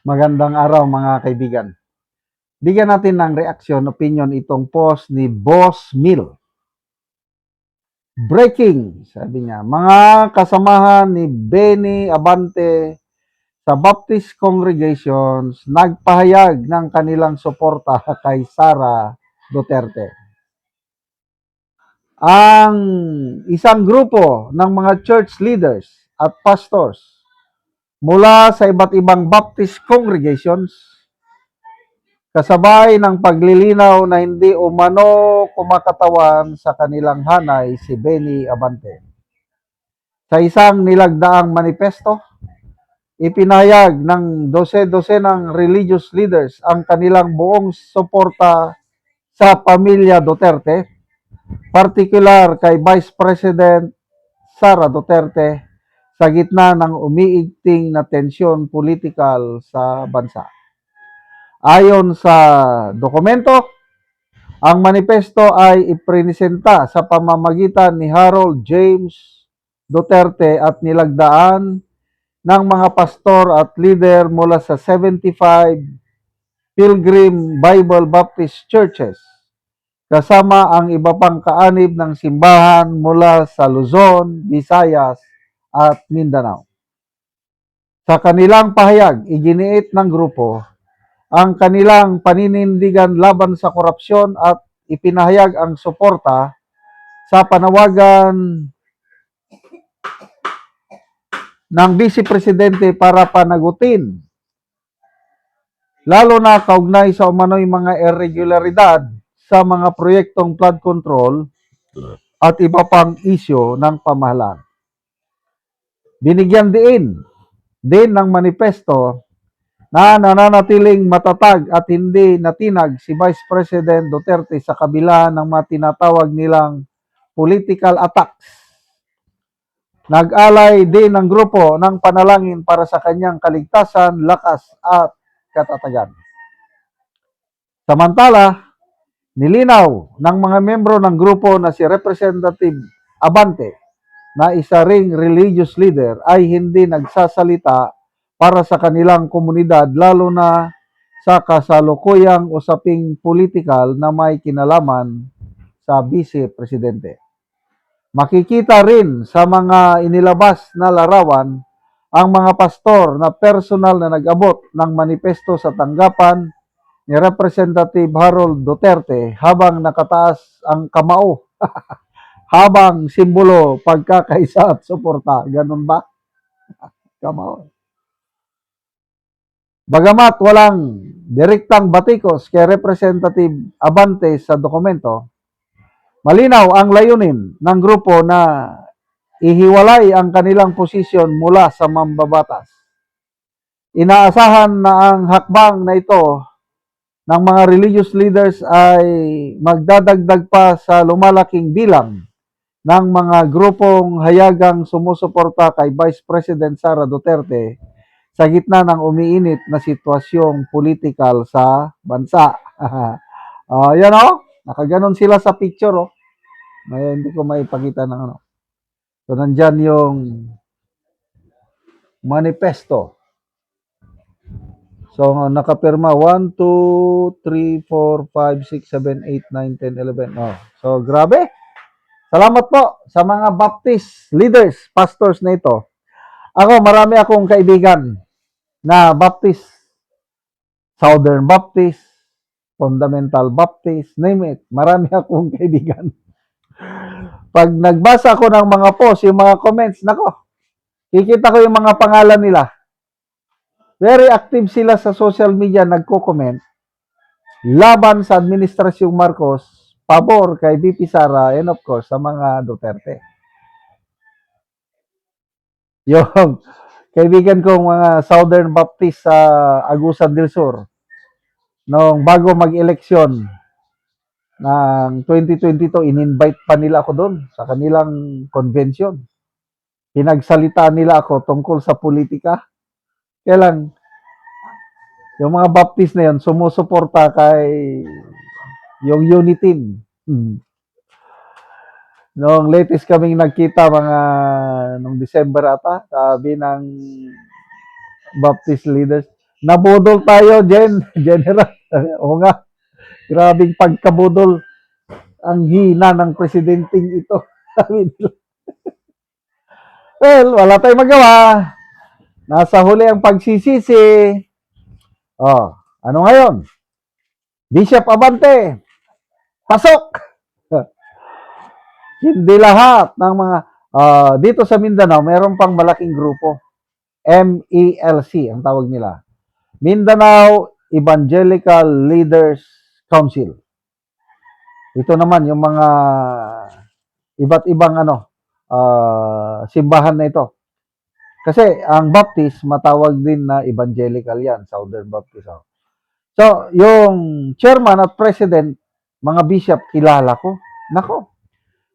Magandang araw mga kaibigan. Bigyan natin ng reaksyon, opinion itong post ni Boss Mill. Breaking, sabi niya, mga kasamahan ni Benny Abante sa Baptist Congregations nagpahayag ng kanilang suporta kay Sara Duterte. Ang isang grupo ng mga church leaders at pastors mula sa iba't ibang Baptist congregations kasabay ng paglilinaw na hindi umano kumakatawan sa kanilang hanay si Benny Abante. Sa isang nilagdaang manifesto, ipinahayag ng 12 ng religious leaders ang kanilang buong suporta sa pamilya Duterte, partikular kay Vice President Sara Duterte sa gitna ng umiigting na tensyon politikal sa bansa. Ayon sa dokumento, ang manifesto ay ipresenta sa pamamagitan ni Harold James Duterte at nilagdaan ng mga pastor at leader mula sa 75 Pilgrim Bible Baptist Churches, kasama ang iba pang kaanib ng simbahan mula sa Luzon, Visayas at Mindanao. Sa kanilang pahayag, iginiit ng grupo ang kanilang paninindigan laban sa korupsyon at ipinahayag ang suporta sa panawagan ng Vice Presidente para panagutin, lalo na kaugnay sa umano'y mga irregularidad sa mga proyektong flood control at iba pang isyo ng pamahalaan. Binigyan din ng manifesto na nananatiling matatag at hindi natinag si Vice President Duterte sa kabila ng mga tinatawag nilang political attacks. Nag-alay din ng grupo ng panalangin para sa kanyang kaligtasan, lakas at katatagan. Samantala, nilinaw ng mga membro ng grupo na si Representative Abante na isa ring religious leader ay hindi nagsasalita para sa kanilang komunidad, lalo na sa kasalukuyang usaping politikal na may kinalaman sa Vice Presidente. Makikita rin sa mga inilabas na larawan ang mga pastor na personal na nag-abot ng manifesto sa tanggapan ni Representative Harold Duterte habang nakataas ang kamao habang simbolo pagkakaisa at suporta. Ganun ba? Kamao. Bagamat walang direktang batikos kay Representative Abante sa dokumento, malinaw ang layunin ng grupo na ihiwalay ang kanilang posisyon mula sa mambabatas. Inaasahan na ang hakbang na ito ng mga religious leaders ay magdadagdag pa sa lumalaking bilang ng mga grupong hayagang sumusuporta kay Vice President Sara Duterte sa gitna ng umiinit na sitwasyong politikal sa bansa. Yan nakaganon sila sa picture May, hindi ko maipakita ng ano. So, nandyan yung manifesto. So, nakapirma 1, 2, 3, 4, 5, 6, 7, 8, 9, 10, 11. So, grabe. Salamat po sa mga Baptist leaders, pastors na ito. Marami akong kaibigan na Baptist, Southern Baptist, Fundamental Baptist, name it. Marami akong kaibigan. Pag nagbasa ako ng mga posts, yung mga comments, kikita ko yung mga pangalan nila. Very active sila sa social media, nagko-comment laban sa Administrasyong Marcos, pabor kay VP Sara, and of course, sa mga Duterte. Yung kaibigan kong mga Southern Baptist sa Agusan del Sur, nung bago mag-eleksyon ng 2022, in-invite pa nila ako doon sa kanilang convention. Pinagsalita nila ako tungkol sa politika. Kaya lang, yung mga Baptist na yun, sumusuporta kay yung unity team. Noong latest kaming nagkita nung December ata, sabi ng Baptist leaders, Nabudol tayo, General. O nga, grabing pagkabudol ang hina ng presidenteng ito. Sabi nila. Well, wala tayong magawa. Nasa huli ang pagsisisi. Oh, ano ngayon? Bishop Abante, pasok! Hindi lahat ng mga, dito sa Mindanao, mayroon pang malaking grupo. MELC, ang tawag nila. Mindanao Evangelical Leaders Council. Ito naman yung mga iba't ibang simbahan na ito. Kasi ang Baptist, matawag din na evangelical yan, Southern Baptist. So, yung chairman at president, mga bishop, kilala ko. Nako,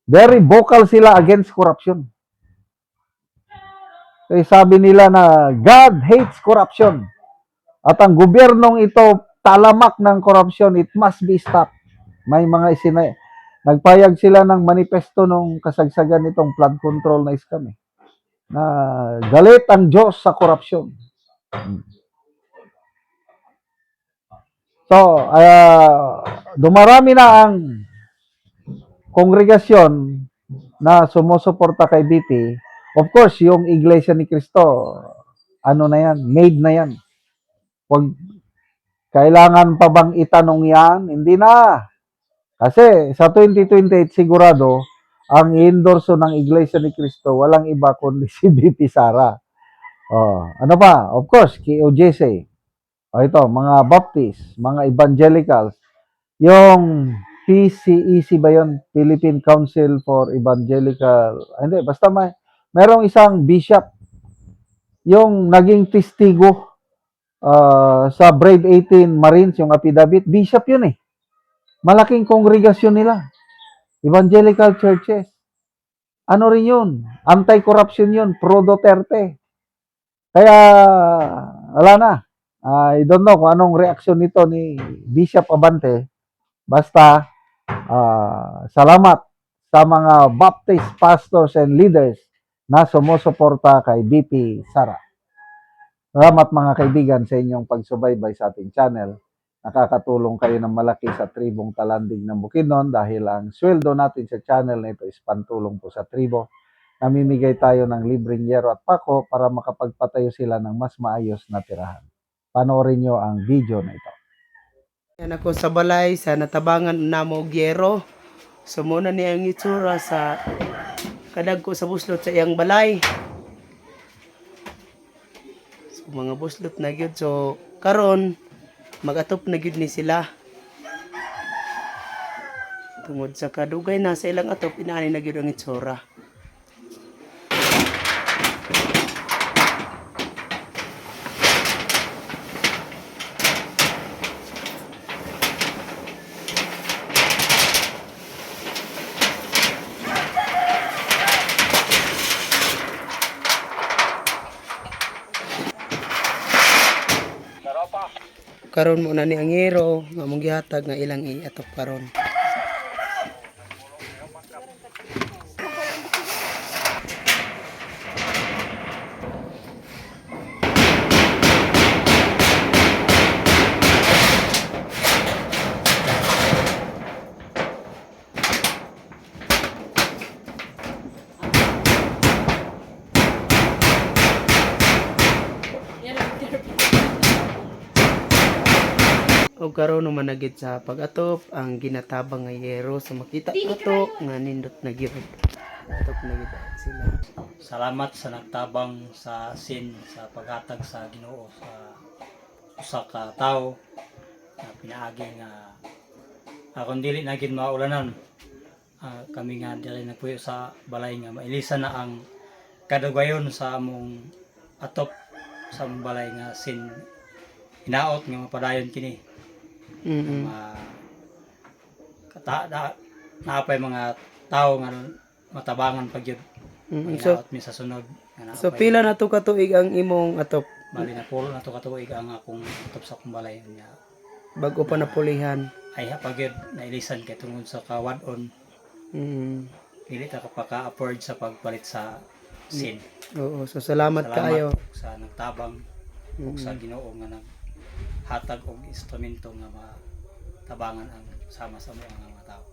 very vocal sila against corruption. Kasi sabi nila na God hates corruption. At ang gobyernong ito, talamak ng corruption, it must be stopped. May mga nagpayag sila ng manifesto nung kasagsagan nitong flood control na scam na galit ang Diyos sa korupsyon. So, dumarami na ang kongregasyon na sumusuporta kay BP. Of course, yung Iglesia ni Cristo, ano na yan, made na yan. Huwag, kailangan pa bang itanong yan? Hindi na. Kasi sa 2028, sigurado, ang endorso ng Iglesia ni Cristo, walang iba kundi si BP Sara. Ano pa? Of course, KOJC. Ito, mga Baptist, mga Evangelicals. Yung PCEC ba yun? Philippine Council for Evangelical. Hindi, basta merong isang bishop yung naging testigo sa Brave 18 Marines, yung affidavit. Bishop yun eh. Malaking kongregasyon nila. Evangelical churches. Ano rin yun? Anti-corruption yun. Pro-Duterte. Kaya, wala na. I don't know kung anong reaksyon nito ni Bishop Abante. Basta, salamat sa mga Baptist pastors and leaders na sumusuporta kay BP Sara. Salamat mga kaibigan sa inyong pagsubaybay sa ating channel. Nakakatulong kayo ng malaki sa tribong Talandig ng Bukidnon dahil ang sweldo natin sa channel na ito is pantulong po sa tribo. Namimigay tayo ng libreng yero at pako para makapagpatayo sila ng mas maayos na tirahan. Panoorin nyo ang video na ito. Yan ako sa balay sa natabangan na mo gyero. So muna niya ang itsura sa kadag ko sa buslot sa iyang balay. So mga buslot na gyud, so karon magatop na gyud ni sila. Tungod sa kadugay na sa ilang atop, inaani na gyud ang itsura. Karon mo na ni ang hero nga mong gihatag nga ilang iatop karon. O karon naman nagit sa pag-atop ang ginatabang nga yero sa makita ato nga nindot na gyud. Atop na gyud sila. Salamat sa nagtabang sa sin sa paghatag sa Ginoo sa usa ka tawo na pinaagi nga kung dili na gid maulanan kami nga dili nagpuyo sa balay nga mailisan na ang kadugwayon sa among atop sa among balay nga sin hinaot nga mapadayon kini. Naapay mga tao nga matabangan pag yun. So, Mi sa sunod. so pila na to katuig ang imong atop Bali na puro na to katuig ang akong atop sa akong balay niya. bago pa napulihan? Ay pag yun nailisan kay tungod sa kawadon. Dili ta kapaka-afford sa pagpalit sa sin. Oo, so salamat Salamat kaayo. sa nagtabang ug sa Ginoo nga naghatag og instrumento nga matabangan ang sama sa mga tao.